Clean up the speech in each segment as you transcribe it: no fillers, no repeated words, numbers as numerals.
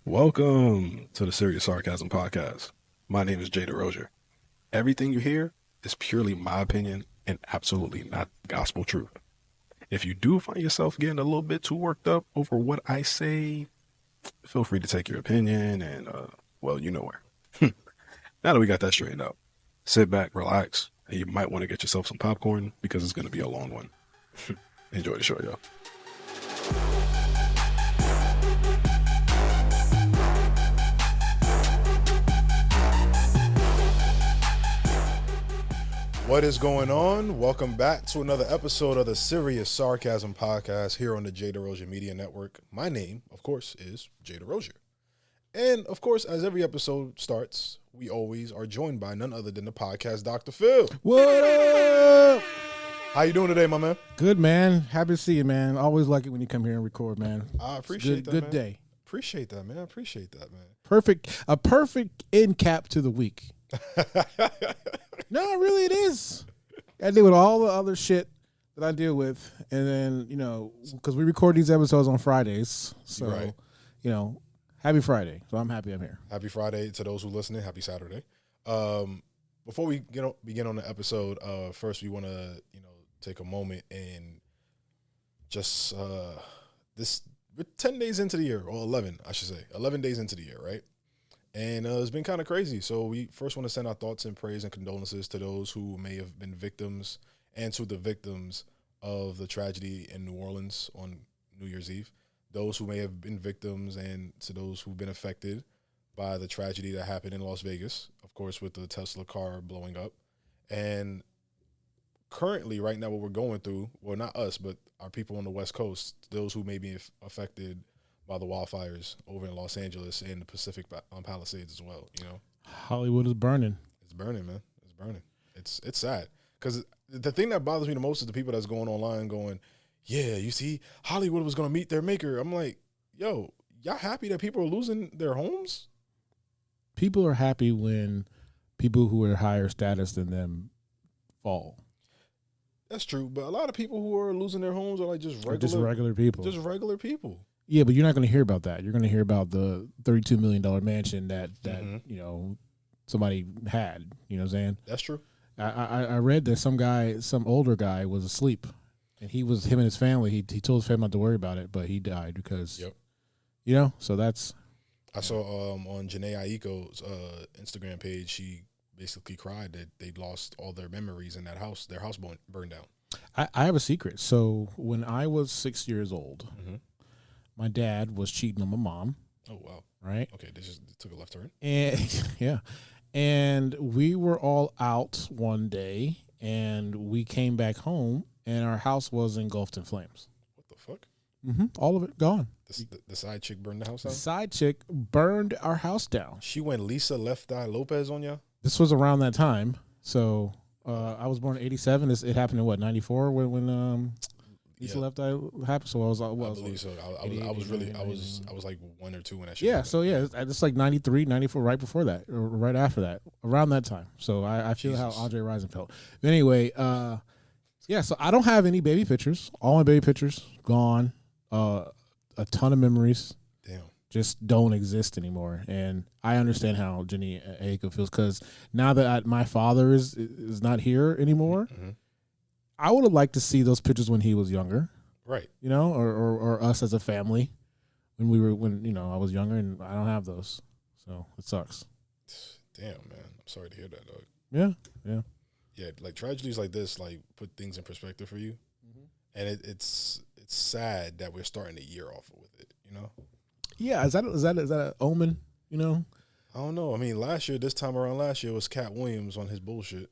Welcome to the Serious Sarcasm Podcast. My name is Jay DeRozier. Everything you hear is purely my opinion and absolutely not gospel truth. If you do find yourself getting a little bit too worked up over what I say, feel free to take your opinion and, well, you know where. Now that we got that straightened out, sit back, relax, and you might want to get yourself some popcorn because it's going to be a long one. Enjoy the show, y'all. What is going on? Welcome back to another episode of the Serious Sarcasm Podcast here on the Jay DeRozier Media Network. My name, of course, is Jay DeRozier. And, of course, as every episode starts, we always are joined by none other than the podcast Dr. Phil. What up? How you doing today, my man? Good, man. Happy to see you, man. Always lucky when you come here and record, man. I appreciate that, man. Good day. Appreciate that, man. Appreciate that, man. A perfect end cap to the week. No, really, it is. I deal with all the other shit that I deal with, and then because we record these episodes on Fridays, so Right. Happy Friday. So I'm happy I'm here. Happy Friday to those who listening. Happy Saturday. Before we begin on the episode, first we want to take a moment and just we're 10 days into the year, or 11, I should say, 11 days into the year, right? And it's been kind of crazy. So we first want to send our thoughts and praise and condolences to those who may have been victims and to the victims of the tragedy in New Orleans on New Year's Eve. Those who may have been victims and to those who've been affected by the tragedy that happened in Las Vegas, of course, with the Tesla car blowing up. And currently, right now, what we're going through, well, not us, but our people on the West Coast, those who may be affected by the wildfires over in Los Angeles and the Pacific Palisades as well, Hollywood is burning. It's burning, man. It's burning. It's sad. Because the thing that bothers me the most is the people that's going online going, yeah, you see, Hollywood was going to meet their maker. I'm like, yo, y'all happy that people are losing their homes? People are happy when people who are higher status than them fall. That's true. But a lot of people who are losing their homes are like just regular people. Just regular people. Yeah, but you're not going to hear about that. You're going to hear about the $32 million mansion that somebody had. You know what I'm saying? That's true. I read that some older guy was asleep, and him and his family, he told his family not to worry about it, but he died because, so that's. I saw on Janae Aiko's Instagram page, she basically cried that they lost all their memories in that house. Their house burned down. I have a secret. So when I was 6 years old, my dad was cheating on my mom. Oh, wow. Right? Okay, they just took a left turn. And yeah. And we were all out one day, and we came back home, and our house was engulfed in flames. What the fuck? All of it gone. The side chick burned the house down? The side chick burned our house down. She went Lisa Left Eye Lopez on ya? This was around that time. So I was born in 87. It happened in 94 when Lisa Left Eye happened. So I believe so. I was like 1 or 2 when that shit Yeah, happened. so yeah, it's like 93, 94, right before that, or right after that, around that time. So I feel how Andre Rison felt. But anyway, so I don't have any baby pictures. All my baby pictures gone. A ton of memories. Damn. Just don't exist anymore. And I understand how Jenny Aiko feels, because now that my father is not here anymore, I would have liked to see those pictures when he was younger. Right. Or us as a family when I was younger, and I don't have those. So it sucks. Damn, man. I'm sorry to hear that, dog. Yeah. Yeah, like tragedies like this, like put things in perspective for you. And it's sad that we're starting the year off with it, Yeah, is that an omen, I don't know. I mean, this time around last year was Cat Williams on his bullshit.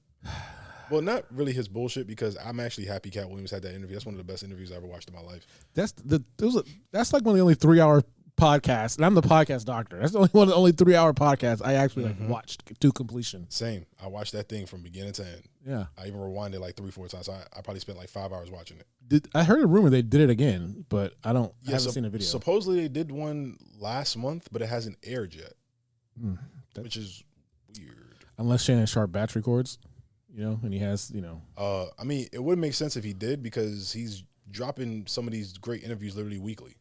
Well, not really his bullshit, because I'm actually happy Cat Williams had that interview. That's one of the best interviews I ever watched in my life. That's like one of the only 3-hour podcasts, and I'm the podcast doctor. That's the only 3-hour podcasts I actually watched to completion. Same. I watched that thing from beginning to end. Yeah. I even rewinded like 3-4 times. I probably spent like 5 hours watching it. I heard a rumor they did it again, but I haven't seen a video. Supposedly they did one last month, but it hasn't aired yet, which is weird. Unless Shannon Sharp batch records, and he has, I mean, it would make sense if he did, because he's dropping some of these great interviews literally weekly.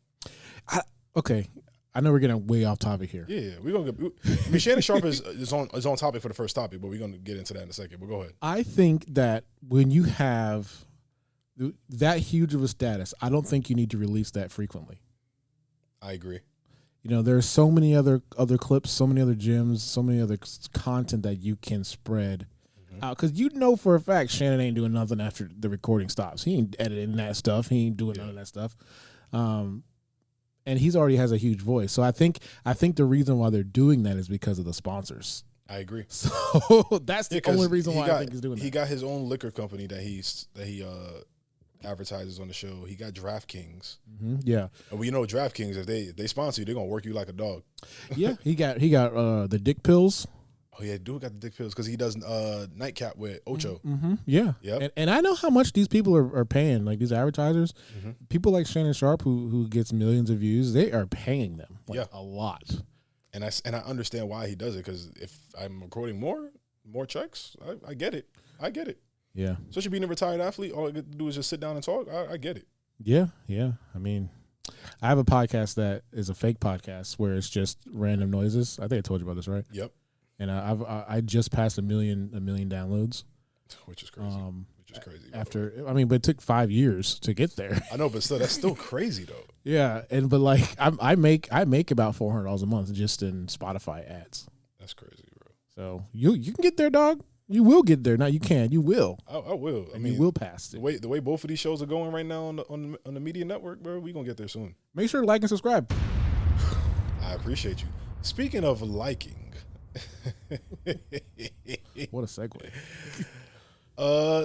Okay. I know we're getting way off topic here. Yeah, we're gonna get. I mean, Shannon Sharp is on topic for the first topic, but we're gonna get into that in a second. But go ahead. I think that when you have that huge of a status, I don't think you need to release that frequently. I agree. You know, there's so many other clips, so many other gems, so many other content that you can spread out. Because you know for a fact Shannon ain't doing nothing after the recording stops. He ain't editing that stuff. He ain't doing none of that stuff. And he's already has a huge voice. So I think the reason why they're doing that is because of the sponsors. I agree. So that's the only reason why I think he's doing that. He got his own liquor company that he advertises on the show. He got DraftKings. Yeah. And we know DraftKings, if they sponsor you, they're gonna work you like a dog. Yeah. He got the dick pills. Oh yeah, dude got the dick pills because he does nightcap with Ocho. Yeah. Yep. And I know how much these people are paying. Like these advertisers, people like Shannon Sharp who gets millions of views, they are paying them a lot. And I understand why he does it, because if I'm recording more checks, I get it. I get it. Yeah. Especially being a retired athlete, all I get to do is just sit down and talk. I get it. Yeah. I mean, I have a podcast that is a fake podcast where it's just random noises. I think I told you about this, right? Yep. And I just passed a million downloads, which is crazy. But it took 5 years to get there. I know, but still, that's still crazy though. Yeah, but like I make about $400 a month just in Spotify ads. That's crazy, bro. So you can get there, dog. You will get there. Now you can. You will. I will. I mean, you will pass it. The way both of these shows are going right now on the media network, bro, we gonna get there soon. Make sure to like and subscribe. I appreciate you. Speaking of liking. What a segue.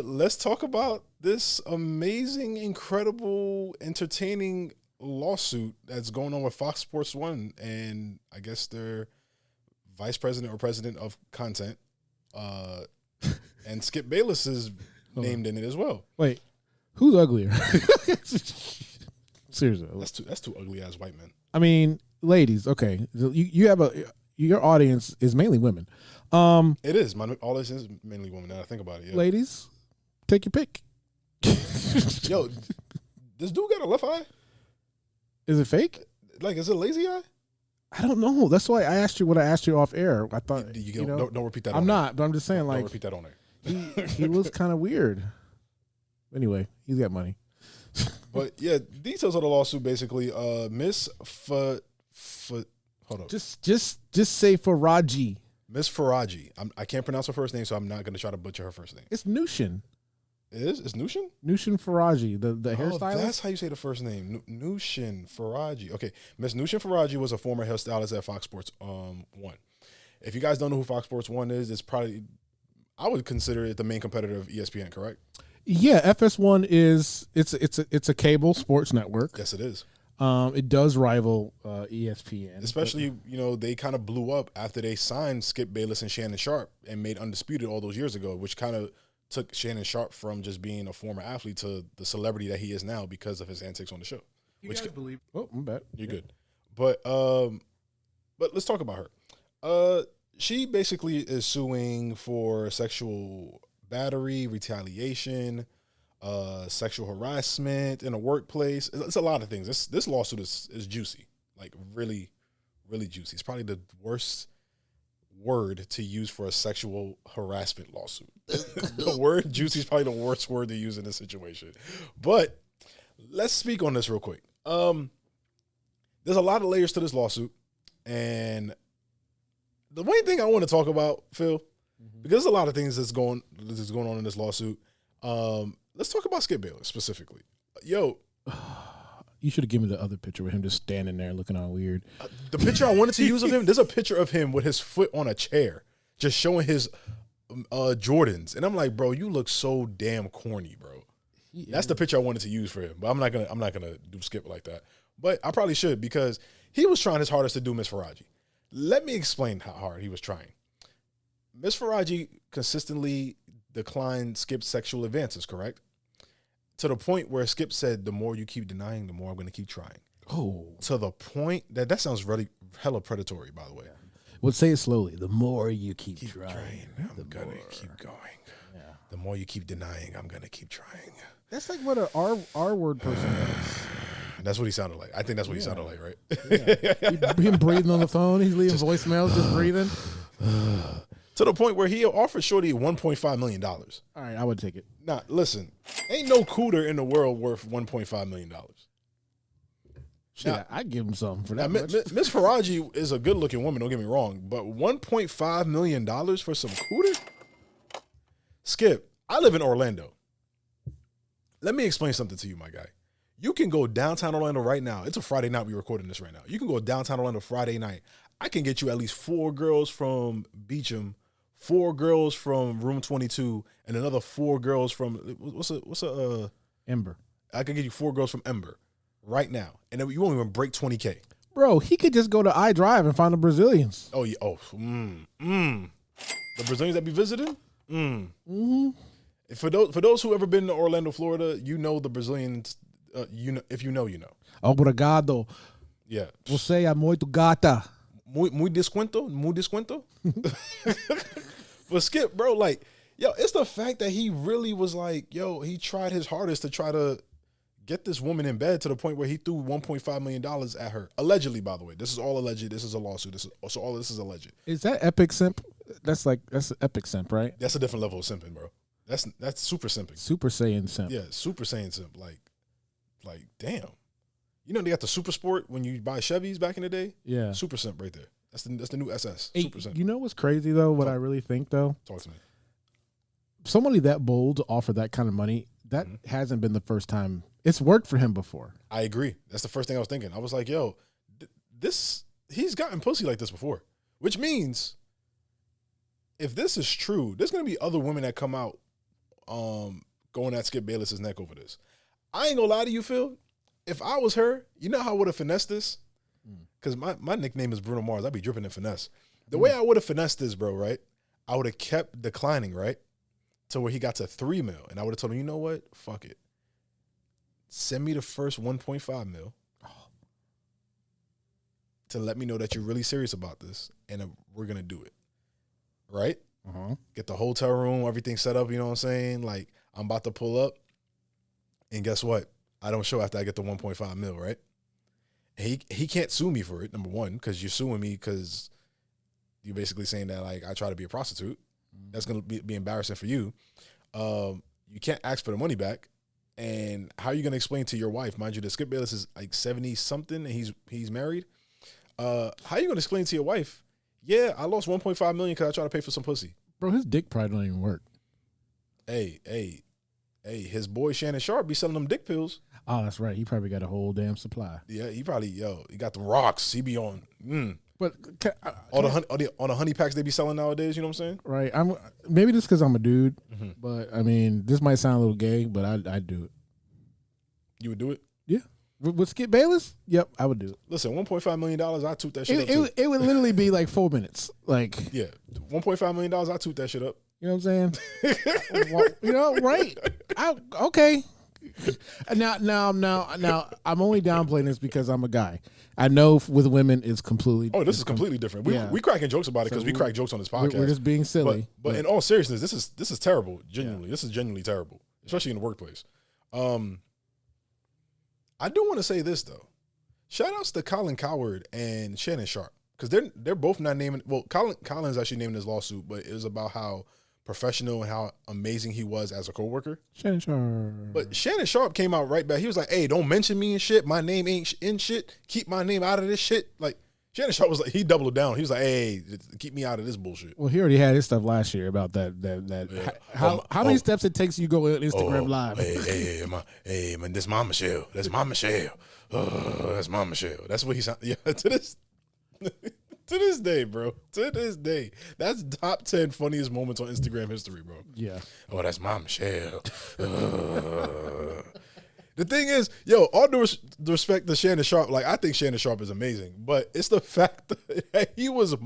Let's talk about this amazing, incredible, entertaining lawsuit that's going on with Fox Sports 1 and I guess their vice president or president of content. And Skip Bayless is named in it as well. Wait, who's uglier? Seriously, that's two ugly ass white men. I mean, ladies. Okay, you have your audience is mainly women. It is. My audience is mainly women. Now I think about it. Yeah. Ladies, take your pick. Yo, this dude got a left eye? Is it fake? Like, is it a lazy eye? I don't know. That's why I asked you what I asked you off air. I thought don't repeat that. I'm not, but I'm just saying, like, don't repeat that on there. He was kind of weird. Anyway, he's got money. But yeah, details of the lawsuit basically. Miss hold up. Just say Faraji. Miss Faraji. I can't pronounce her first name, so I'm not going to try to butcher her first name. It's Nushin. It is? It's Nushin? Nushin Faraji, the hairstylist. That's how you say the first name. Nushin Faraji. Okay. Miss Nushin Faraji was a former hairstylist at Fox Sports 1. If you guys don't know who Fox Sports 1 is, it's probably, I would consider it the main competitor of ESPN, correct? Yeah, FS1 is it's a cable sports network. Yes, it is. It does rival ESPN. Especially, they kind of blew up after they signed Skip Bayless and Shannon Sharp and made Undisputed all those years ago, which kind of took Shannon Sharp from just being a former athlete to the celebrity that he is now because of his antics on the show. Oh, I'm bad. You're good. But let's talk about her. She basically is suing for sexual battery, retaliation, sexual harassment in a workplace. It's a lot of things. This lawsuit is juicy, like really, really juicy. It's probably the worst word to use for a sexual harassment lawsuit. The word juicy is probably the worst word to use in this situation. But let's speak on this real quick. There's a lot of layers to this lawsuit, and the main thing I want to talk about, Phil, because there's a lot of things that's going on in this lawsuit. Let's talk about Skip Bayless specifically. Yo, you should have given me the other picture with him just standing there looking all weird. The picture I wanted to use of him, there's a picture of him with his foot on a chair, just showing his Jordans, and I'm like, bro, you look so damn corny, bro. That's the picture I wanted to use for him, but I'm not gonna do Skip like that. But I probably should, because he was trying his hardest to do Miss Faraji. Let me explain how hard he was trying. Miss Faraji consistently declined Skip's sexual advances, correct? To the point where Skip said, the more you keep denying, the more I'm going to keep trying. Oh. To the point that sounds really hella predatory, by the way. Well, say it slowly. The more you keep trying, I'm going to keep going. Yeah. The more you keep denying, I'm going to keep trying. That's like what an R word person does. That's what he sounded like. I think that's what he sounded like, right? Yeah. Him breathing on the phone. He's leaving voicemails, just breathing. To the point where he offered Shorty $1.5 million. All right, I would take it. Nah, listen, ain't no cooter in the world worth $1.5 million. Shit, now, I'd give him something for that. Miss Faraji is a good-looking woman, don't get me wrong, but $1.5 million for some cooter? Skip, I live in Orlando. Let me explain something to you, my guy. You can go downtown Orlando right now. It's a Friday night. We're recording this right now. You can go downtown Orlando Friday night. I can get you at least 4 girls from Beecham, 4 girls from Room 22, and another 4 girls from what's a Ember. I can get you 4 girls from Ember right now, and then you won't even break 20K. Bro, he could just go to iDrive and find the Brazilians. Oh yeah. Oh, the Brazilians that be visiting. Mm-hmm. For those who ever been to Orlando, Florida, you know the Brazilians. If you know, you know. Obrigado. Yeah. Você é muito gata. Muy descuento. But Skip, bro, like, yo, it's the fact that he really was like, yo, he tried his hardest to try to get this woman in bed to the point where he threw $1.5 million at her. Allegedly, by the way. This is all alleged. This is a lawsuit. So all this is alleged. Is that epic simp? That's epic simp, right? That's a different level of simping, bro. That's super simping. Super Saiyan simp. Yeah, Super Saiyan simp. Like, damn. You know they got the Super Sport when you buy Chevys back in the day? Yeah. Super simp right there. That's the new SS. Hey, Super simp. You know what's crazy though? What I really think though? Talk to me. Somebody that bold to offer that kind of money, that hasn't been the first time. It's worked for him before. I agree. That's the first thing I was thinking. I was like, yo, he's gotten pussy like this before. Which means if this is true, there's gonna be other women that come out going at Skip Bayless's neck over this. I ain't gonna lie to you, Phil. If I was her, you know how I would have finessed this? Because my nickname is Bruno Mars. I'd be dripping in finesse. The way I would have finessed this, bro, right? I would have kept declining, right? To where he got to 3 mil. And I would have told him, you know what? Fuck it. Send me the first 1.5 mil to let me know that you're really serious about this. And we're going to do it. Right? Get the hotel room, everything set up, you know what I'm saying? Like, I'm about to pull up. And guess what? I don't show after I get the 1.5 mil, right? And he can't sue me for it, number one, because you're suing me because you're basically saying that, like, I try to be a prostitute. That's going to be embarrassing for you. You can't ask for the money back. And how are you going to explain to your wife, mind you, that Skip Bayless is like 70-something and he's married? How are you going to explain to your wife, yeah, I lost 1.5 million because I tried to pay for some pussy? Bro, his dick probably don't even work. Hey, his boy Shannon Sharp be selling them dick pills. Oh, that's right. He probably got a whole damn supply. Yeah, he got the rocks. He be on. But all the honey packs they be selling nowadays. You know what I'm saying? Right. Maybe just because I'm a dude, but I mean, this might sound a little gay, but I'd do it. You would do it? Yeah. With Skip Bayless? Yep, I would do it. Listen, $1.5 million, I toot that shit up too. It would literally be like 4 minutes. Like, yeah, $1.5 million, I toot that shit up. You know what I'm saying? You know, right? Okay. Now, I'm only downplaying this because I'm a guy. I know with women it's completely. Oh, this is completely different. We cracking jokes about it because we crack jokes on this podcast. We're just being silly. But in all seriousness, this is terrible. Genuinely, this is genuinely terrible, especially in the workplace. I do want to say this though. Shout outs to Colin Coward and Shannon Sharp because they're both not naming. Well, Colin's actually naming his lawsuit, but it was about how professional and how amazing he was as a coworker. Shannon Sharp. But Shannon Sharp came out right back. He was like, hey, don't mention me and shit. My name ain't in shit. Keep my name out of this shit. Like, Shannon Sharp was like, he doubled down. He was like, hey, keep me out of this bullshit. Well, he already had his stuff last year about that. Yeah. How many steps it takes you go on Instagram Live? Hey, man, this Mama Michelle. That's Mama Michelle. That's Mama Michelle. That's what he sound. Yeah, to this day, bro. To this day. That's top 10 funniest moments on Instagram history, bro. Yeah. Oh, that's Mama Michelle. The thing is, yo, all due respect to Shannon Sharp, like, I think Shannon Sharp is amazing, but it's the fact that he was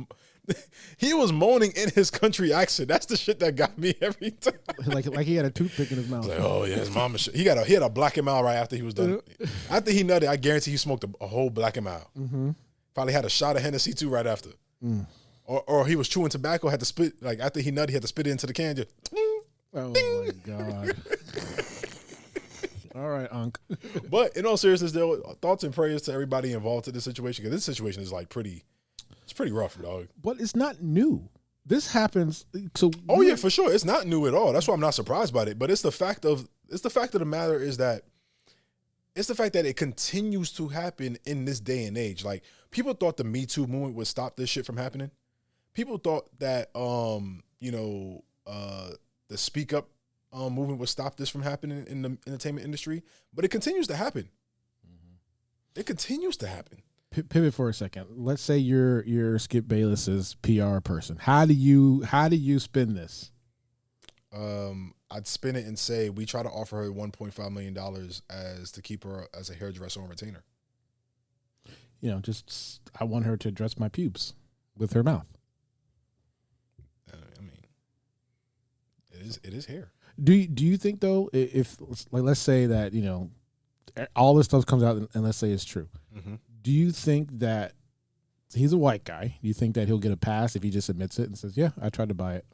moaning in his country accent. That's the shit that got me every time. like he had a toothpick in his mouth. Like, oh yeah, his mama. He had a Black and Mild right after he was done. After he nutted, I guarantee he smoked a whole Black and Mild. Probably had a shot of Hennessy too right after. Or he was chewing tobacco, had to spit, like after he nutted, he had to spit it into the can. Just, oh my God. All right, Unc. But in all seriousness, though, thoughts and prayers to everybody involved in this situation, because this situation is like it's pretty rough, dog. But it's not new. This happens. So Yeah, for sure, it's not new at all. That's why I'm not surprised by it. But it's the fact of the matter is that it's the fact that it continues to happen in this day and age. Like, people thought the Me Too movement would stop this shit from happening. People thought that the Speak Up movement would stop this from happening in the entertainment industry, but it continues to happen. It continues to happen. Pivot for a second. Let's say you're Skip Bayless's PR person. How do you spin this? I'd spin it and say we try to offer her $1.5 million as to keep her as a hairdresser on retainer. Just I want her to dress my pubes with her mouth. I mean, it is hair. Do you think though, if like let's say that all this stuff comes out and let's say it's true, do you think that he's a white guy? Do you think that he'll get a pass if he just admits it and says, "Yeah, I tried to buy it"?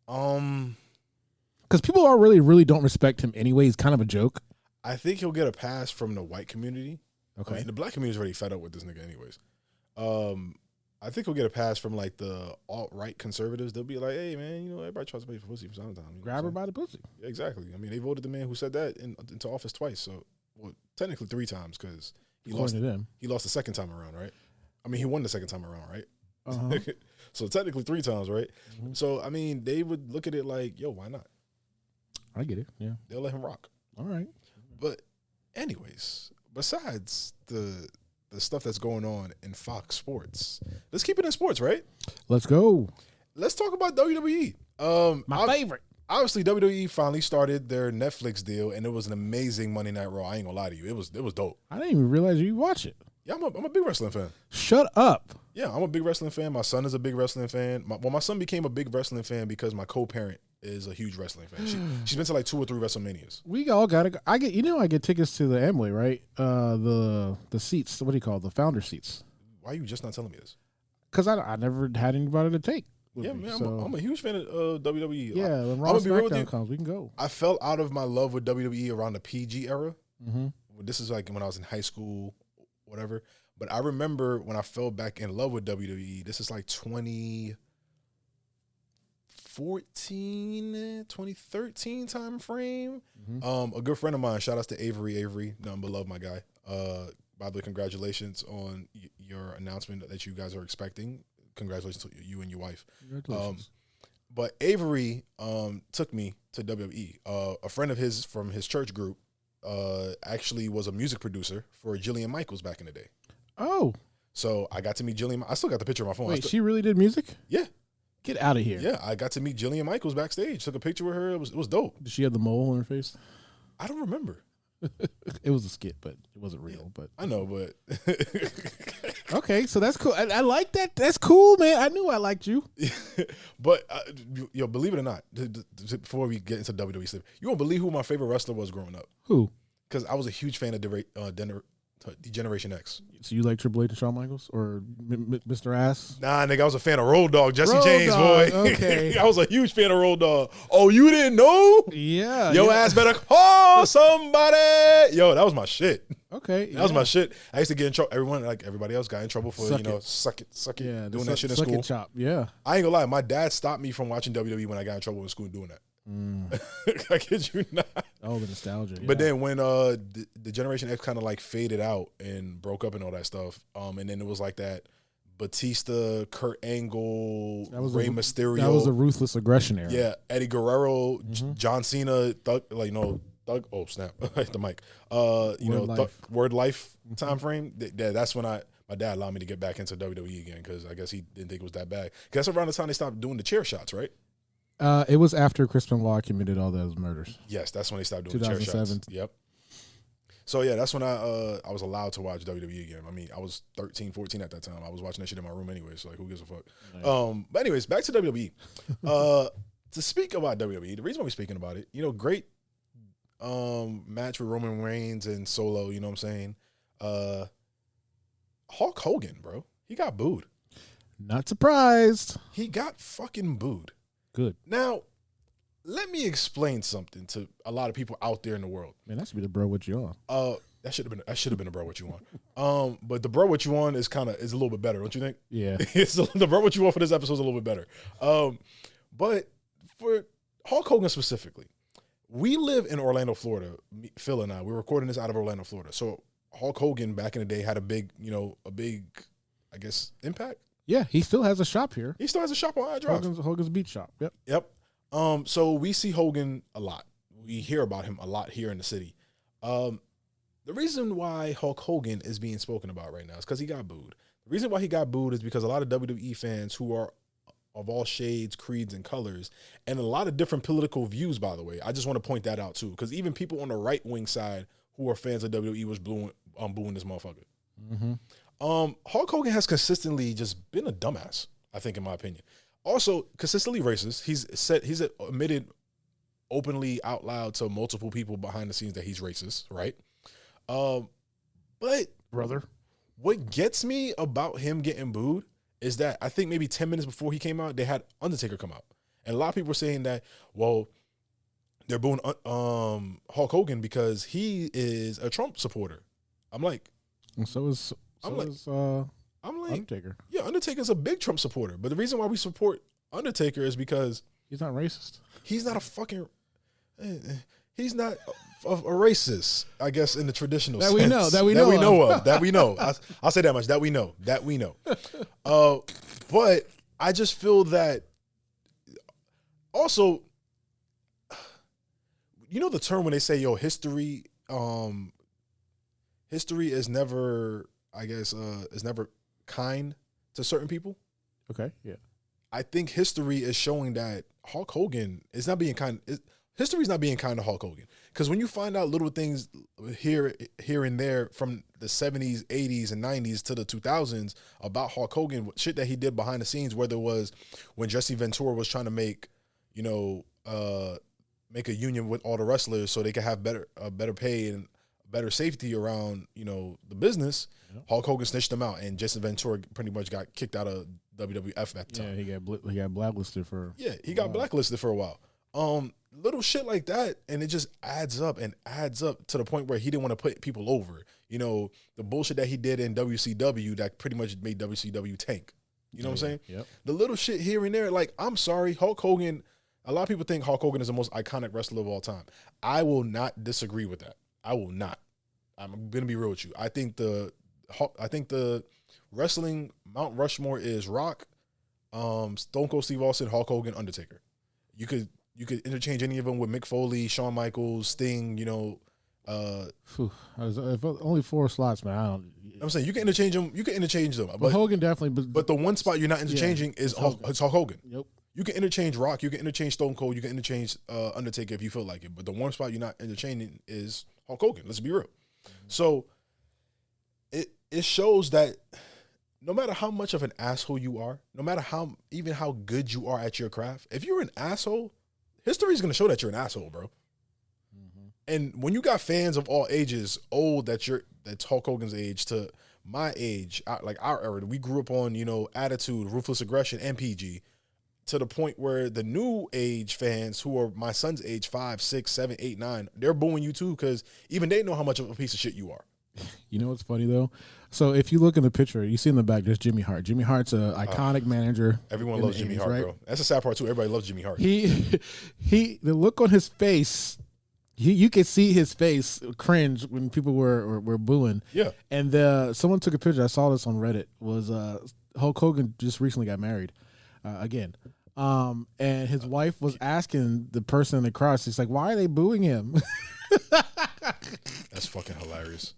Because people really don't respect him anyway. He's kind of a joke. I think he'll get a pass from the white community. Okay, I mean, the black community is already fed up with this nigga, anyways. I think he'll get a pass from like the alt-right conservatives. They'll be like, "Hey, man, everybody tries to pay for pussy sometimes." Grab her by the pussy. Yeah, exactly. I mean, they voted the man who said that into office twice. So, well, technically 3 times because he lost the second time around, right? I mean, he won the second time around, right? Uh-huh. So technically 3 times, right? Mm-hmm. So, I mean, they would look at it like, yo, why not? I get it. Yeah. They'll let him rock. All right. But anyways, besides the stuff that's going on in Fox Sports, let's keep it in sports, right? Let's go. Let's talk about WWE. My favorite. Obviously, WWE finally started their Netflix deal, and it was an amazing Monday Night Raw. I ain't gonna lie to you, it was dope. I didn't even realize you watch it. Yeah, I'm a big wrestling fan. Shut up. Yeah, I'm a big wrestling fan. My son is a big wrestling fan. My son became a big wrestling fan because my co-parent is a huge wrestling fan. She's been to like 2 or 3 WrestleManias. We all gotta go. I get tickets to the Amway, right? The seats. What do you call it? The founder seats. Why are you just not telling me this? Because I never had anybody to take. Yeah, man, I'm a huge fan of WWE. Yeah, when Raw SmackDown comes, we can go. I fell out of my love with WWE around the PG era. This is like when I was in high school, whatever. But I remember when I fell back in love with WWE. This is like 2013 time frame. A good friend of mine, shout outs to Avery, nothing but love, my guy. By the way, congratulations on your announcement that you guys are expecting. Congratulations to you and your wife. Congratulations. But Avery took me to WWE. A friend of his from his church group actually was a music producer for Jillian Michaels back in the day. Oh. So I got to meet Jillian. I still got the picture on my phone. Wait, she really did music? Yeah. Get out of here. Yeah, I got to meet Jillian Michaels backstage. Took a picture with her. It was dope. Did she have the mole on her face? I don't remember. It was a skit, but it wasn't real. Yeah, but I know, but okay, so that's cool. I like that. That's cool, man. I knew I liked you. But believe it or not, before we get into WWE stuff, you won't believe who my favorite wrestler was growing up. Who? Because I was a huge fan of Generation X. So you like Triple H and Shawn Michaels or Mr. Ass? Nah, nigga, I was a fan of Road Dogg, Jesse Road James, Dogg, boy. okay. I was a huge fan of Road Dogg. Oh, you didn't know? Yeah. Your ass better call somebody. Yo, that was my shit. Okay. That was my shit. I used to get in trouble. Everyone, like everybody else, got in trouble for, suck it, yeah, doing that shit in suck school. It chop. Yeah. I ain't gonna lie. My dad stopped me from watching WWE when I got in trouble in school doing that. I kid you not. Oh, the nostalgia. Yeah. But then when the Generation X kind of like faded out and broke up and all that stuff, and then it was like that Batista, Kurt Angle, Rey Mysterio. That was a ruthless aggression era. Yeah, Eddie Guerrero, John Cena, Thug. Oh snap! The mic. Word Life time frame. That's when my dad allowed me to get back into WWE again because I guess he didn't think it was that bad. Because that's around the time they stopped doing the chair shots, right? It was after Chris Benoit committed all those murders. Yes, that's when they stopped doing the chair shots. Yep. So yeah, that's when I was allowed to watch WWE again. I mean, I was 13, 14 at that time. I was watching that shit in my room anyway, so like, who gives a fuck? Nice. But anyways, back to WWE. To speak about WWE, the reason why we're speaking about it, great match with Roman Reigns and Solo. You know what I'm saying? Hulk Hogan, bro, he got booed. Not surprised. He got fucking booed. Good. Now, let me explain something to a lot of people out there in the world. Man, that should be the bro what you on. That should have been a bro what you want. But the bro what you want is a little bit better, don't you think? Yeah. The bro what you want for this episode is a little bit better. But for Hulk Hogan specifically, we live in Orlando, Florida. Phil and I, we're recording this out of Orlando, Florida. So Hulk Hogan back in the day had a big, I guess, impact. Yeah, he still has a shop here. He still has a shop on I Drive. Hogan's Beach Shop. Yep. Yep. So we see Hogan a lot. We hear about him a lot here in the city. The reason why Hulk Hogan is being spoken about right now is because he got booed. The reason why he got booed is because a lot of WWE fans who are of all shades, creeds, and colors, and a lot of different political views, by the way. I just want to point that out, too, because even people on the right-wing side who are fans of WWE was booing this motherfucker. Mm-hmm. Hulk Hogan has consistently just been a dumbass, I think, in my opinion. Also, consistently racist. He's admitted openly out loud to multiple people behind the scenes that he's racist, right? But brother, what gets me about him getting booed is that I think maybe 10 minutes before he came out, they had Undertaker come out. And a lot of people were saying that, well, they're booing Hulk Hogan because he is a Trump supporter. I'm like, and so is Undertaker. Yeah, Undertaker's a big Trump supporter. But the reason why we support Undertaker is because he's not racist. He's not a fucking. He's not a racist, I guess, in the traditional sense. That we know. I'll say that much. That we know. But I just feel that. Also, you know the term when they say, "Yo, history is never, I guess, is never kind to certain people." Okay, yeah. I think history is showing that Hulk Hogan is not being kind. History is not being kind to Hulk Hogan, because when you find out little things here and there from the 70s, 80s, and 90s to the 2000s about Hulk Hogan, shit that he did behind the scenes, whether it was when Jesse Ventura was trying to make a union with all the wrestlers so they could have better pay and better safety around the business. Yep. Hulk Hogan snitched them out, and Jesse Ventura pretty much got kicked out of WWF at the time. Yeah, he got blacklisted for. Yeah, he got blacklisted for a while. Little shit like that, and it just adds up to the point where he didn't want to put people over. The bullshit that he did in WCW that pretty much made WCW tank. You know what I'm saying? Yep. The little shit here and there, like, I'm sorry, Hulk Hogan, a lot of people think Hulk Hogan is the most iconic wrestler of all time. I will not disagree with that. I will not. I'm going to be real with you. I think the wrestling Mount Rushmore is Rock, Stone Cold Steve Austin, Hulk Hogan, Undertaker. You could interchange any of them with Mick Foley, Shawn Michaels, Sting, only 4 slots, man. I'm saying you can interchange them. But Hogan definitely. But the one spot you're not interchanging is Hulk Hogan. Yep. You can interchange Rock, you can interchange Stone Cold, you can interchange Undertaker if you feel like it. But the one spot you're not interchanging is Hulk Hogan. Let's be real. Mm-hmm. So it shows that no matter how much of an asshole you are, no matter how good you are at your craft, if you're an asshole, history is going to show that you're an asshole, bro. Mm-hmm. And when you got fans of all ages, that's Hulk Hogan's age to my age, like our era, we grew up on, Attitude, Ruthless Aggression, and PG, to the point where the new age fans who are my son's age, 5, 6, 7, 8, 9, they're booing you too, because even they know how much of a piece of shit you are. You know what's funny though? So if you look in the picture, you see in the back, there's Jimmy Hart. Jimmy Hart's an iconic manager. Everyone loves Jimmy Hart, right? Bro. That's the sad part too. Everybody loves Jimmy Hart. The look on his face, you could see his face cringe when people were booing. Yeah. And someone took a picture. I saw this on Reddit. Was Hulk Hogan just recently got married again. And his wife was asking the person in the crowd, she's like, why are they booing him? That's fucking hilarious.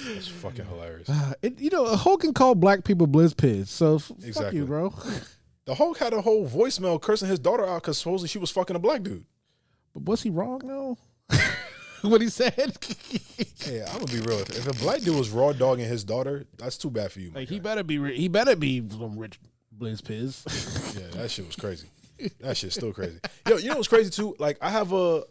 That's fucking hilarious. Hogan called black people blizz-piz, so exactly. Fuck you, bro. The Hulk had a whole voicemail cursing his daughter out because supposedly she was fucking a black dude. But was he wrong, though? What he said? Yeah, I'm gonna be real. If a black dude was raw dogging his daughter, that's too bad for you. Like, he better be some rich blizz-piz. Yeah, that shit was crazy. That shit's still crazy. Yo, you know what's crazy too? Like, I have a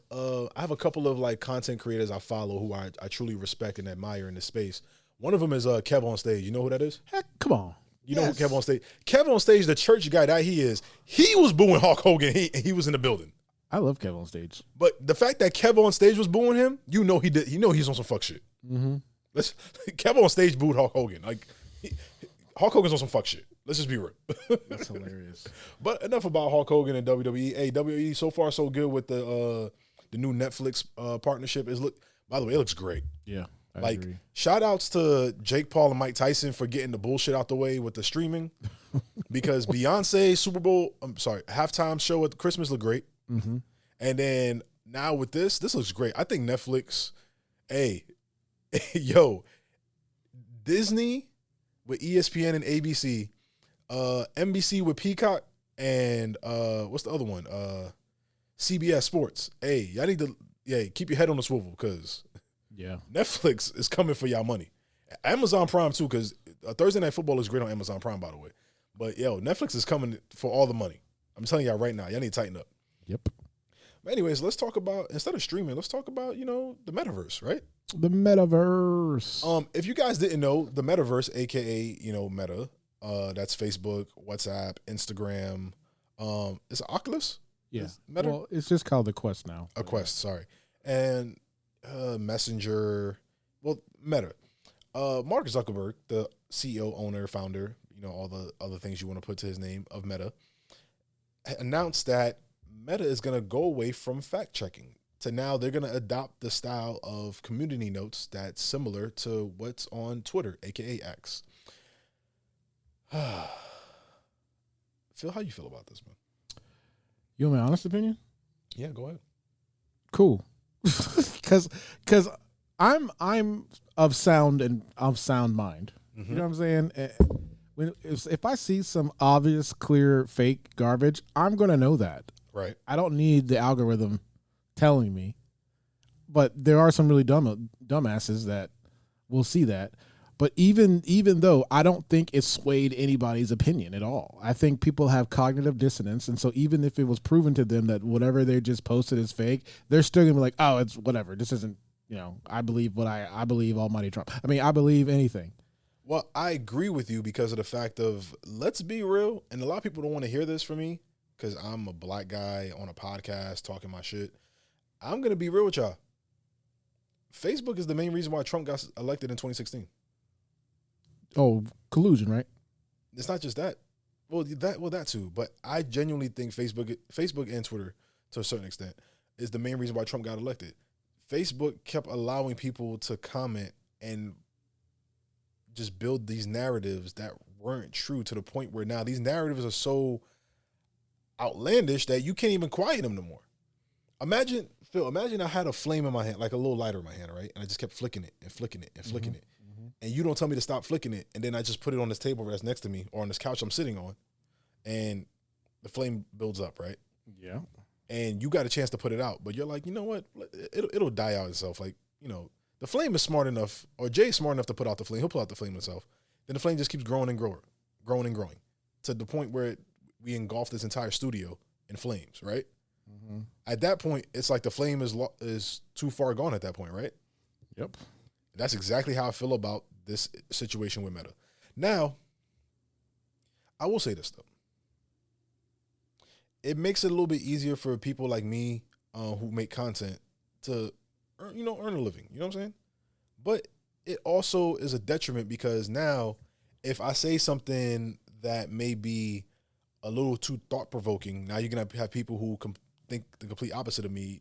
couple of like content creators I follow who I truly respect and admire in this space. One of them is Kev on Stage. You know who that is? Heck, come on. You know who Kev on Stage? Kev on Stage, the church guy that he is, he was booing Hulk Hogan. He was in the building. I love Kev on stage. But the fact that Kev on stage was booing him, you know he did. You know he's on some fuck shit. Mm-hmm. Kev on stage booed Hulk Hogan. Like Hulk Hogan's on some fuck shit. Let's just be real. That's hilarious. But enough about Hulk Hogan and WWE. Hey, WWE so far so good with the new Netflix partnership. By the way, it looks great. Yeah. I agree. Shout outs to Jake Paul and Mike Tyson for getting the bullshit out the way with the streaming. Because Beyonce halftime show at Christmas looked great. Mm-hmm. And then now with this looks great. I think Netflix, yo, Disney with ESPN and ABC, NBC with Peacock, and what's the other one? CBS Sports. Hey, y'all need to keep your head on the swivel because Netflix is coming for y'all money. Amazon Prime too, because Thursday Night Football is great on Amazon Prime, by the way. But Netflix is coming for all the money. I'm telling y'all right now, y'all need to tighten up. Yep. But anyways, let's talk about, instead of streaming, let's talk about, the metaverse, right? The metaverse. If you guys didn't know, the metaverse, aka, Meta, that's Facebook, WhatsApp, Instagram, is it Oculus? Yeah. Meta? Well, it's just called the Quest now. A Quest, sorry. And Messenger, Meta. Mark Zuckerberg, the CEO, owner, founder, all the other things you want to put to his name of Meta, announced that Meta is going to go away from fact checking to now they're going to adopt the style of community notes that's similar to what's on Twitter, aka X. Phil, how you feel about this, man? You want my honest opinion? Yeah, go ahead. Cool. Cause I'm of sound mind. Mm-hmm. You know what I'm saying? If I see some obvious, clear, fake garbage, I'm gonna know that. Right. I don't need the algorithm telling me. But there are some really dumbasses that will see that. But even though I don't think it swayed anybody's opinion at all, I think people have cognitive dissonance, and so even if it was proven to them that whatever they just posted is fake, they're still gonna be like, "Oh, it's whatever. This isn't." I believe what I believe. Almighty Trump. I mean, I believe anything. Well, I agree with you because of the fact of, let's be real, and a lot of people don't want to hear this from me because I'm a black guy on a podcast talking my shit. I'm gonna be real with y'all. Facebook is the main reason why Trump got elected in 2016. Oh, collusion, right? It's not just that. Well, that too. But I genuinely think Facebook and Twitter, to a certain extent, is the main reason why Trump got elected. Facebook kept allowing people to comment and just build these narratives that weren't true, to the point where now these narratives are so outlandish that you can't even quiet them no more. Imagine, Phil, I had a flame in my hand, like a little lighter in my hand, right? And I just kept flicking it and flicking it and flicking it. And you don't tell me to stop flicking it, and then I just put it on this table that's next to me or on this couch I'm sitting on, and the flame builds up, right? Yeah. And you got a chance to put it out, but you're like, you know what? It'll die out itself. Like, the flame is smart enough, or Jay's smart enough to put out the flame. He'll put out the flame himself. Then the flame just keeps growing and growing, to the point where we engulf this entire studio in flames, right? Mm-hmm. At that point, it's like the flame is too far gone at that point, right? Yep. That's exactly how I feel about this situation with Meta. Now, I will say this, though. It makes it a little bit easier for people like me who make content to earn a living. You know what I'm saying? But it also is a detriment because now if I say something that may be a little too thought-provoking, now you're going to have people who think the complete opposite of me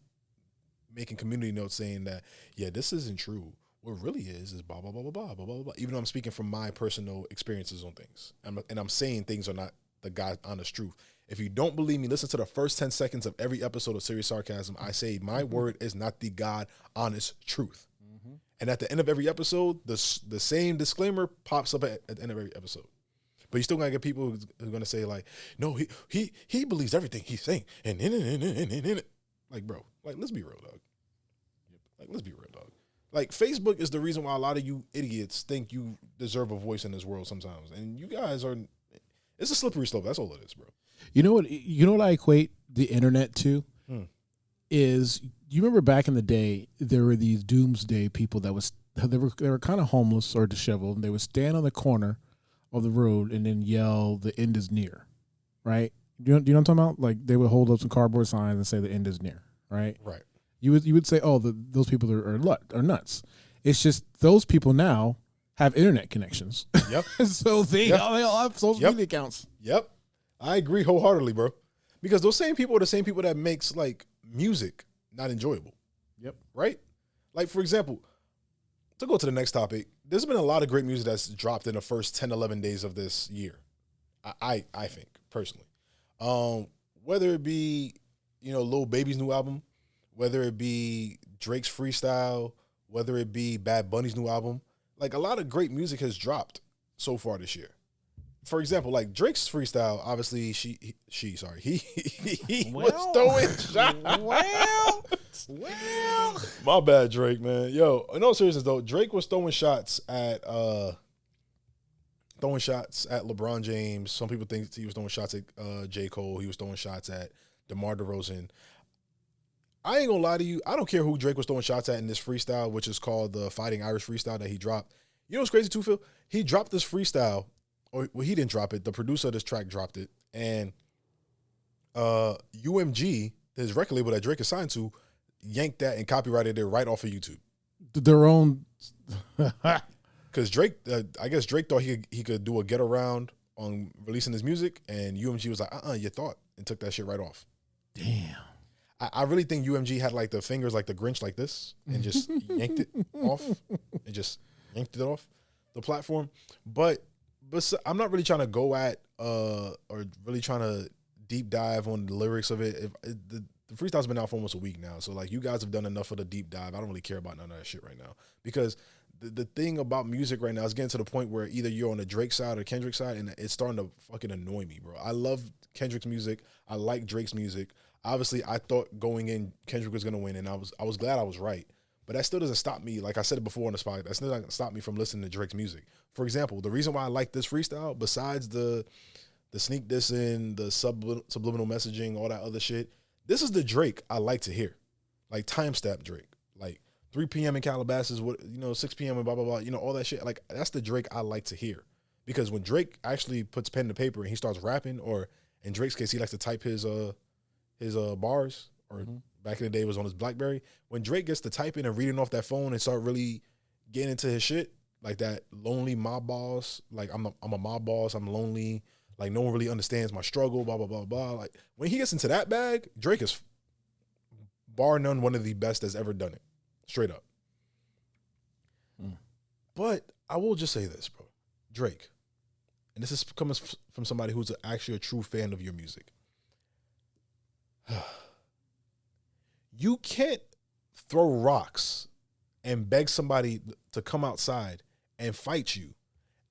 making community notes saying that, yeah, this isn't true. What really is blah, blah, blah, blah, blah, blah, blah, blah. Even though I'm speaking from my personal experiences on things. And I'm saying things are not the God's honest truth. If you don't believe me, listen to the first 10 seconds of every episode of Serious Sarcasm. I say my word is not the God honest truth. Mm-hmm. And at the end of every episode, the same disclaimer pops up at the end of every episode. But you still gonna get people who are gonna say like, no, he believes everything he's saying. And like, bro, like, let's be real, dog. Like, let's be real, dog. Like, Facebook is the reason why a lot of you idiots think you deserve a voice in this world sometimes. And you guys are, it's a slippery slope. That's all it is, bro. You know what I equate the internet to? Is, you remember back in the day, there were these doomsday people that they were kind of homeless or disheveled, and they would stand on the corner of the road and then yell, "The end is near," right? Do you know what I'm talking about? Like they would hold up some cardboard signs and say the end is near, right? Right. You would say, oh, those people are nuts. It's just those people now have internet connections. Yep. So they all have social media accounts. Yep. I agree wholeheartedly, bro. Because those same people are the same people that makes like music not enjoyable. Yep. Right? Like, for example, to go to the next topic, there's been a lot of great music that's dropped in the first 10, 11 days of this year. I think, personally. Whether it be, Lil Baby's new album, whether it be Drake's freestyle, whether it be Bad Bunny's new album, like a lot of great music has dropped so far this year. For example, like Drake's freestyle, obviously he was throwing shots. Well, My bad, Drake, man. Yo, in all seriousness though, Drake was throwing shots at LeBron James. Some people think he was throwing shots at J. Cole. He was throwing shots at DeMar DeRozan. I ain't gonna lie to you. I don't care who Drake was throwing shots at in this freestyle, which is called the Fighting Irish freestyle that he dropped. You know what's crazy too, Phil? He dropped this freestyle, or well, he didn't drop it. The producer of this track dropped it, and UMG, his record label that Drake is signed to, yanked that and copyrighted it right off of YouTube. their own. Because Drake, I guess Drake thought he could do a get around on releasing his music, and UMG was like, you thought, and took that shit right off. Damn. I really think UMG had like the fingers like the Grinch like this and just yanked it off and just yanked it off the platform. But I'm not really trying to go at or really trying to deep dive on the lyrics of it. The freestyle's been out for almost a week now. So like you guys have done enough of the deep dive. I don't really care about none of that shit right now. Because the thing about music right now is getting to the point where either you're on the Drake side or Kendrick side, and it's starting to fucking annoy me, bro. I love Kendrick's music. I like Drake's music. Obviously, I thought going in Kendrick was gonna win, and I was glad I was right. But that still doesn't stop me. Like I said it before on the spot, that still doesn't stop me from listening to Drake's music. For example, the reason why I like this freestyle, besides the sneak dissing, the subliminal messaging, all that other shit, this is the Drake I like to hear, like timestamp Drake, like 3 p.m. in Calabasas, 6 p.m. and blah blah blah, all that shit. Like that's the Drake I like to hear, because when Drake actually puts pen to paper and he starts rapping, or in Drake's case, he likes to type his bars, or back in the day it was on his BlackBerry. When Drake gets to typing and reading off that phone and start really getting into his shit, like that lonely mob boss, like I'm a mob boss, I'm lonely, like no one really understands my struggle, blah blah blah blah. Like when he gets into that bag, Drake is bar none one of the best that's ever done it, straight up. But I will just say this, bro, Drake, and this is coming from somebody who's actually a true fan of your music. You can't throw rocks and beg somebody to come outside and fight you,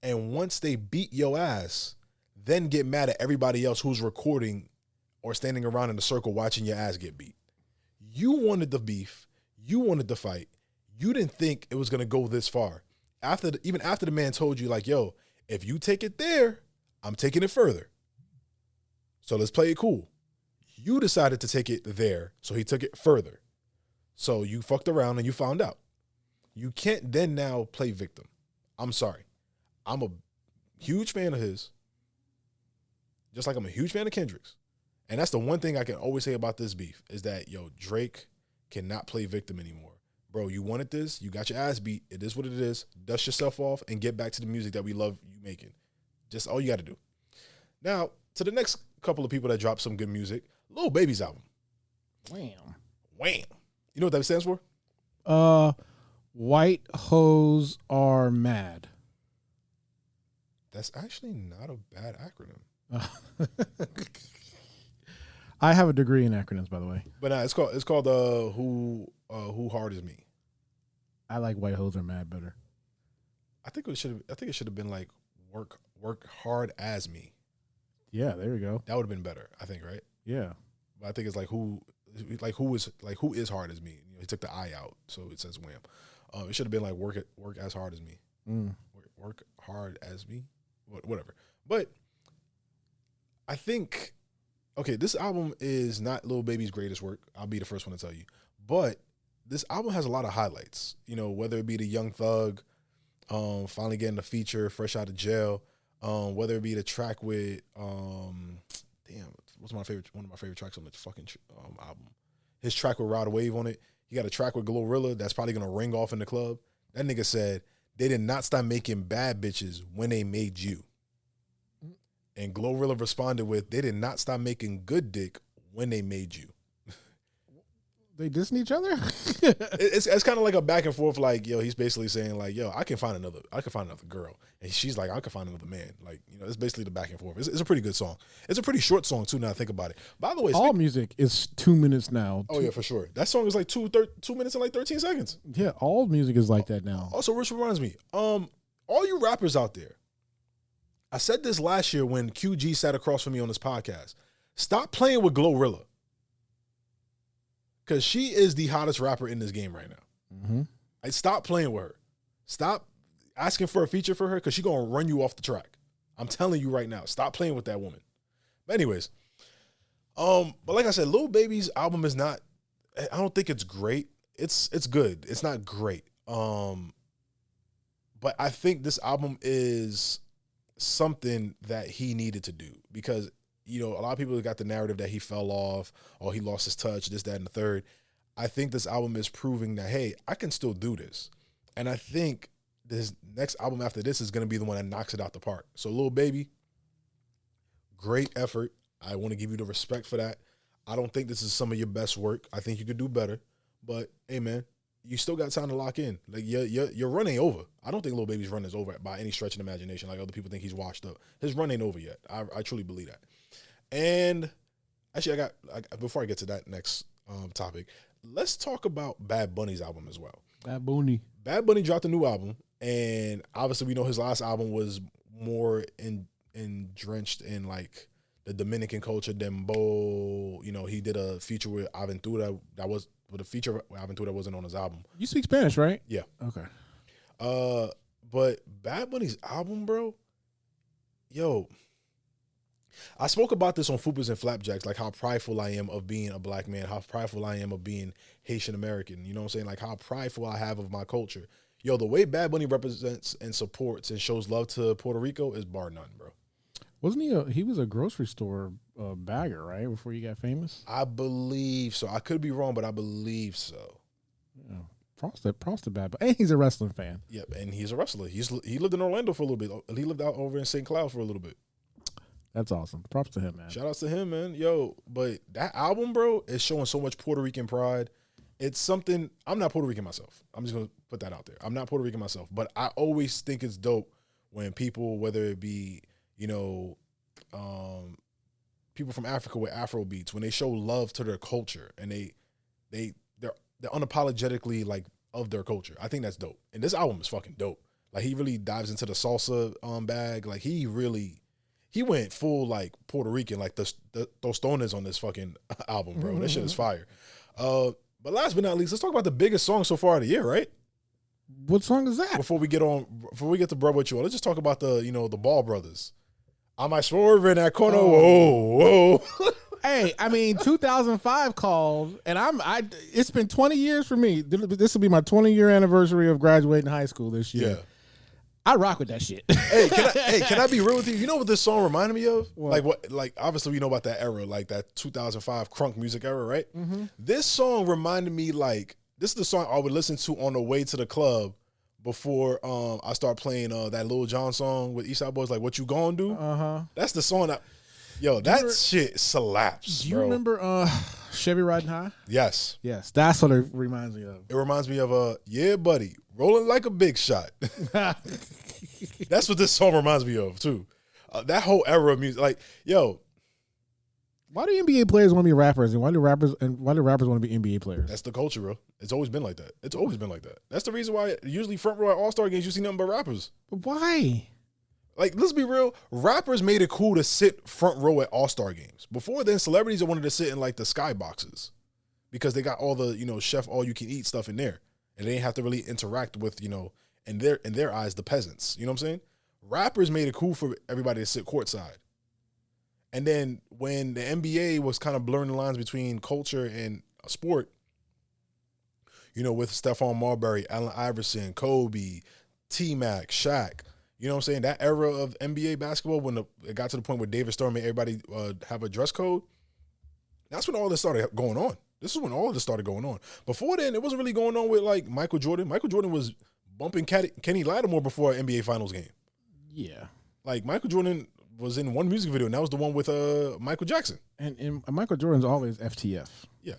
and once they beat your ass, then get mad at everybody else who's recording or standing around in a circle watching your ass get beat. You wanted the beef. You wanted the fight. You didn't think it was going to go this far. Even after the man told you, like, yo, if you take it there, I'm taking it further. So let's play it cool. You decided to take it there, so he took it further. So you fucked around and you found out. You can't then now play victim. I'm sorry. I'm a huge fan of his, just like I'm a huge fan of Kendrick's. And that's the one thing I can always say about this beef, is that, yo, Drake cannot play victim anymore. Bro, you wanted this. You got your ass beat. It is what it is. Dust yourself off and get back to the music that we love you making. Just all you got to do. Now, to the next couple of people that dropped some good music, Lil Baby's album. Wham. Wham. You know what that stands for? White hoes are mad. That's actually not a bad acronym. I have a degree in acronyms, by the way. But it's called Who Hard Is Me. I like white hoes are mad better. I think it should have been like work hard as me. Yeah, there we go. That would have been better, I think, right? Yeah. But I think it's who is hard as me. He took the I out, so it says wham. It should have been like work as hard as me. Work hard as me. Whatever. But I think, okay, this album is not Lil Baby's greatest work. I'll be the first one to tell you. But this album has a lot of highlights. Whether it be the Young Thug, finally getting a feature, fresh out of jail. Whether it be the track with, what's one of my favorite tracks on the fucking album. His track with Rod Wave on it. He got a track with Glorilla that's probably gonna ring off in the club. That nigga said they did not stop making bad bitches when they made you. And Glorilla responded with, they did not stop making good dick when they made you. They dissing each other? it's kind of like a back and forth. Like, yo, he's basically saying like, yo, I can find another girl, and she's like, I can find another man. Like, you know, it's basically the back and forth. It's a pretty good song. It's a pretty short song too. Now I think about it. By the way, all music is 2 minutes now. Oh yeah, for sure. That song is like 2 minutes and like 13 seconds. Yeah, all music is like that now. Also, which reminds me, all you rappers out there, I said this last year when QG sat across from me on this podcast. Stop playing with Glorilla. Because she is the hottest rapper in this game right now. Mm-hmm. I stop playing with her. Stop asking for a feature for her because she's going to run you off the track. I'm telling you right now. Stop playing with that woman. But anyways, but like I said, Lil Baby's album is not, I don't think it's great. It's good. It's not great. But I think this album is something that he needed to do because, you know, a lot of people got the narrative that he fell off or he lost his touch, this, that, and the third. I think this album is proving that, hey, I can still do this. And I think this next album after this is going to be the one that knocks it out the park. So Lil Baby, great effort. I want to give you the respect for that. I don't think this is some of your best work. I think you could do better. But, hey, man, you still got time to lock in. Like, your run ain't over. I don't think Lil Baby's run is over by any stretch of imagination like other people think he's washed up. His run ain't over yet. I truly believe that. And actually, before I get to that next topic, let's talk about Bad Bunny's album as well. Bad Bunny dropped a new album, and obviously we know his last album was more drenched in like the Dominican culture. Dembow, you know, he did a feature with Aventura that was with a feature with Aventura that wasn't on his album. You speak Spanish, right? Yeah. Okay. But Bad Bunny's album, bro, yo. I spoke about this on Fupas and Flapjacks, like how prideful I am of being a black man, how prideful I am of being Haitian American. You know what I'm saying? Like how prideful I have of my culture. Yo, the way Bad Bunny represents and supports and shows love to Puerto Rico is bar none, bro. Wasn't he was a grocery store bagger, right? Before he got famous? I believe so. I could be wrong, but I believe so. Yeah. Props to Bad Bunny. And he's a wrestling fan. Yep, and he's a wrestler. He lived in Orlando for a little bit. He lived out over in St. Cloud for a little bit. That's awesome. Props to him, man. Shout outs to him, man. Yo, but that album, bro, is showing so much Puerto Rican pride. It's something, I'm not Puerto Rican myself. I'm just going to put that out there. I'm not Puerto Rican myself, but I always think it's dope when people, whether it be, you know, people from Africa with Afro beats, when they show love to their culture and they're unapologetically like of their culture. I think that's dope. And this album is fucking dope. Like he really dives into the salsa bag. Like he went full like Puerto Rican, like the Tostones on this fucking album, bro. That shit is fire. But last but not least, let's talk about the biggest song so far of the year, right? What song is that? Before we get to Bro What You Want, let's just talk about the Ball Brothers. I might swerve in that corner. Whoa. Hey, I mean, 2005 called, and it's been 20 years for me. This will be my 20-year anniversary of graduating high school this year. Yeah. I rock with that shit. Hey, can I be real with you? You know what this song reminded me of? What? Like obviously we know about that era, like that 2005 crunk music era, right? Mm-hmm. This song reminded me like this is the song I would listen to on the way to the club before I start playing that Lil Jon song with Eastside Boys, like What You Gonna Do? Uh-huh. That's the song that shit slaps. Do you remember Chevy Riding High? Yes. Yes, that's what it reminds me of. It reminds me of yeah, buddy, rolling like a big shot. That's what this song reminds me of too. That whole era of music, like, yo. Why do NBA players want to be rappers, and why do rappers want to be NBA players? That's the culture, bro. It's always been like that. That's the reason why usually front row at All-Star games you see nothing but rappers. But why? Like, let's be real. Rappers made it cool to sit front row at All-Star games. Before then, celebrities wanted to sit in like the skyboxes because they got all the, chef all-you-can-eat stuff in there, and they didn't have to really interact with, in their eyes, the peasants. You know what I'm saying? Rappers made it cool for everybody to sit courtside. And then when the NBA was kind of blurring the lines between culture and sport, with Stephon Marbury, Allen Iverson, Kobe, T-Mac, Shaq, you know what I'm saying? That era of NBA basketball, when it got to the point where David Stern made everybody have a dress code, That's when all this started going on. This is when all of this started going on. Before then, it wasn't really going on with like Michael Jordan. Michael Jordan was bumping Kenny Lattimore before an NBA Finals game. Yeah. Like Michael Jordan was in one music video, and that was the one with Michael Jackson. And Michael Jordan's always FTF. Yeah,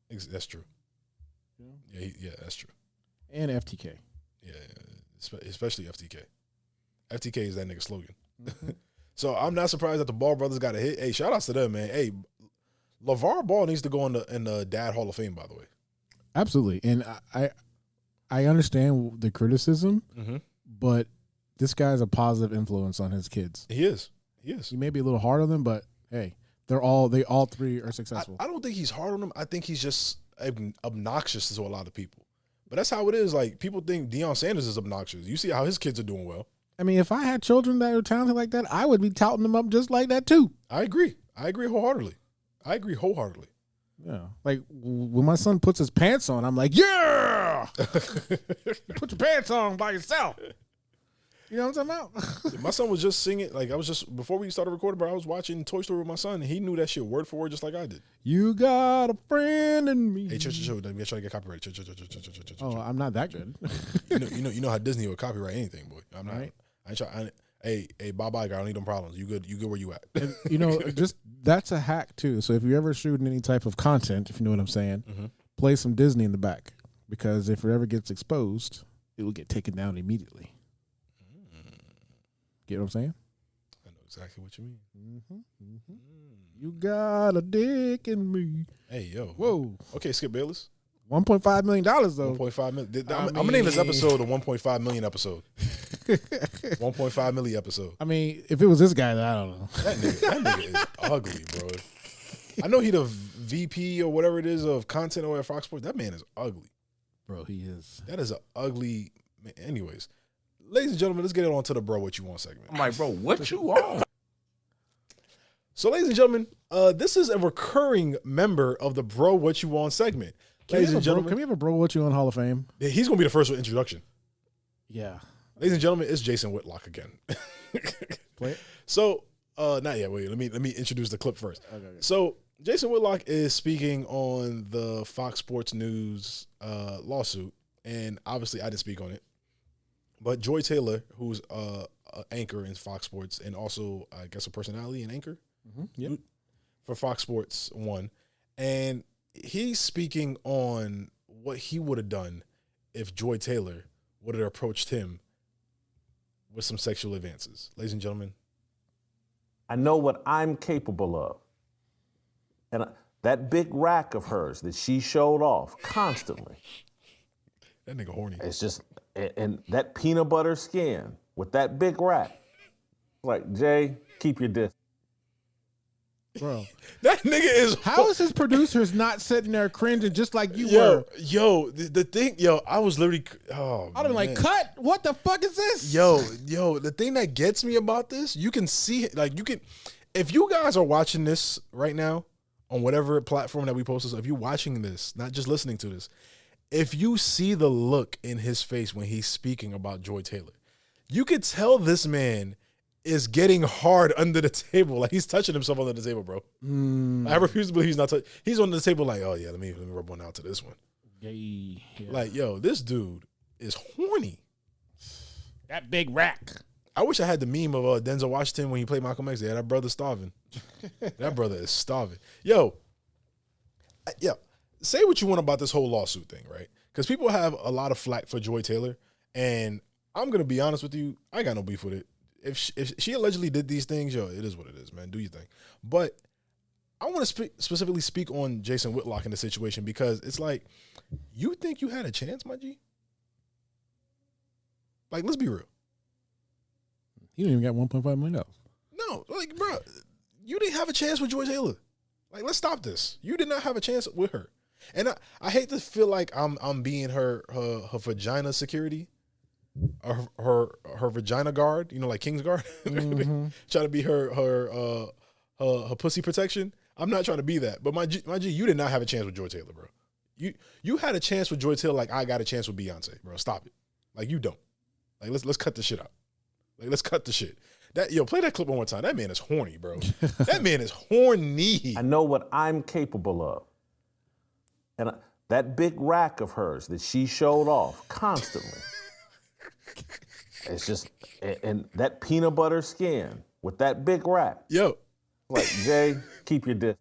that's true. Yeah, that's true. And FTK. Yeah, especially FTK. FTK is that nigga slogan. So I'm not surprised that the Ball brothers got a hit. Hey, shout outs to them, man. Hey, LeVar Ball needs to go in the Dad Hall of Fame, by the way. Absolutely. And I understand the criticism, but this guy's a positive influence on his kids. He is. He may be a little hard on them, but hey, they all three are successful. I don't think he's hard on them. I think he's just obnoxious to a lot of people. But that's how it is. Like, people think Deion Sanders is obnoxious. You see how his kids are doing well. I mean, if I had children that were talented like that, I would be touting them up just like that too. I agree wholeheartedly. Yeah. Like when my son puts his pants on, I'm like, yeah! Put your pants on by yourself. You know what I'm talking about? My son was just singing. Like, before we started recording, bro, I was watching Toy Story with my son, and he knew that shit word for word just like I did. You got a friend in me. Hey, chill. Let me try to get copyrighted. Oh, I'm not that good. you know how Disney would copyright anything, boy. I'm not. Right. Hey, bye, girl. I don't need them problems. You good where you at? And, just that's a hack too. So if you're ever shooting any type of content, if you know what I'm saying, play some Disney in the back, because if it ever gets exposed, it will get taken down immediately. Get what I'm saying? I know exactly what you mean. You got a dick in me. Hey, yo. Whoa. Okay, Skip Bayless. $1.5 million though. 1.5 million. I'm gonna name this episode the 1.5 million episode. 1.5 million episode. I mean, if it was this guy, then I don't know. That nigga is ugly, bro. I know he the VP or whatever it is of content over at Fox Sports. That man is ugly. Bro, he is. That is an ugly man. Anyways, ladies and gentlemen, let's get on to the Bro What You Want segment. I'm like, bro, what you want? So, ladies and gentlemen, this is a recurring member of the Bro What You Want segment. Ladies and gentlemen, can we have a Bro What You On Hall of Fame? he's going to be the first with introduction. Yeah. Ladies and gentlemen, it's Jason Whitlock again. Play it. So, not yet. Wait, let me introduce the clip first. Okay. So, Jason Whitlock is speaking on the Fox Sports News lawsuit, and obviously I didn't speak on it. But Joy Taylor, who's an anchor in Fox Sports and also, I guess, a personality and anchor for Fox Sports 1, and he's speaking on what he would have done if Joy Taylor would have approached him with some sexual advances. Ladies and gentlemen. I know what I'm capable of. And that big rack of hers that she showed off constantly. That nigga horny. It's just, and that peanut butter skin with that big rack. Like, Jay, keep your distance. Bro. That nigga is. How is his producers not sitting there cringing just like you were? The thing, I was literally, oh, I'd have been like, cut, what the fuck is this? Yo, the thing that gets me about this, you can see, like, if you guys are watching this right now on whatever platform that we post this, if you're watching this, not just listening to this, if you see the look in his face when he's speaking about Joy Taylor, you could tell this man is getting hard under the table. Like, he's touching himself under the table, bro. I refuse to believe he's not touching. He's on the table like, oh, yeah, let me rub one out to this one. Yeah. Like, yo, this dude is horny. That big rack. I wish I had the meme of Denzel Washington when he played Malcolm X. Yeah, that brother's starving. That brother is starving. Yo, say what you want about this whole lawsuit thing, right? Because people have a lot of flack for Joy Taylor, and I'm going to be honest with you, I got no beef with it. If she allegedly did these things, yo, it is what it is, man. Do your thing. But I want to specifically speak on Jason Whitlock in the situation, because it's like, you think you had a chance, my G? Like, let's be real. He didn't even got $1.5 million. No, like, bro, you didn't have a chance with Joy Taylor. Like, let's stop this. You did not have a chance with her. And I hate to feel like I'm being her vagina security. Her vagina guard, like King's Guard, trying to be her pussy protection. I'm not trying to be that, but my G, you did not have a chance with Joy Taylor, bro. You had a chance with Joy Taylor like I got a chance with Beyonce, bro. Stop it. Like, you don't. Like, let's cut the shit out. Like, let's cut the shit. Play that clip one more time. That man is horny, bro. That man is horny. I know what I'm capable of. And that big rack of hers that she showed off constantly. It's just, and that peanut butter skin with that big rack. Yo. Like, Jay, keep your distance.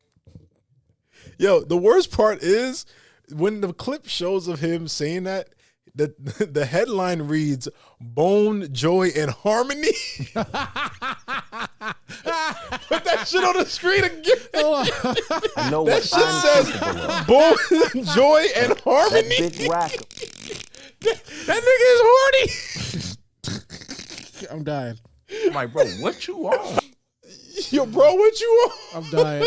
Yo, the worst part is when the clip shows of him saying that, the headline reads "Bone, Joy, and Harmony." Put that shit on the screen again. I know That what shit I'm says capable of. "Bone, Joy, and That Harmony." big rack. That nigga is horny. I'm dying. I'm like, bro, what you on? Yo, bro, what you on? I'm dying.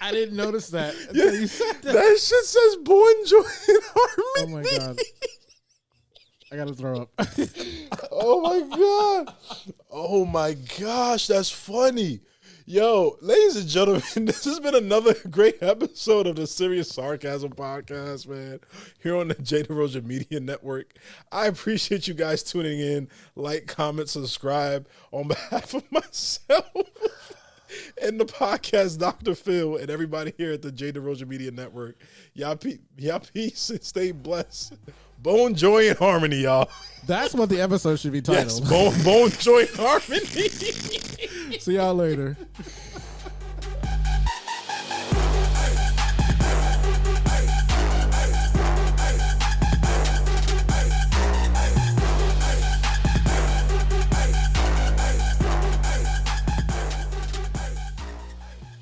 I didn't notice that until you said that. That shit says "Bone, Joy, and Harmony." Oh my god. I gotta throw up. Oh my god. Oh my gosh, that's funny. Yo, ladies and gentlemen, this has been another great episode of the Serious Sarcasm Podcast, man, here on the Jada Roja Media Network. I appreciate you guys tuning in. Like, comment, subscribe on behalf of myself and the podcast, Dr. Phil, and everybody here at the Jada Roja Media Network. Y'all peace and stay blessed. Bone, Joy, and Harmony, y'all. That's what the episode should be Yes, titled. bone, Joy, and Harmony. See y'all later.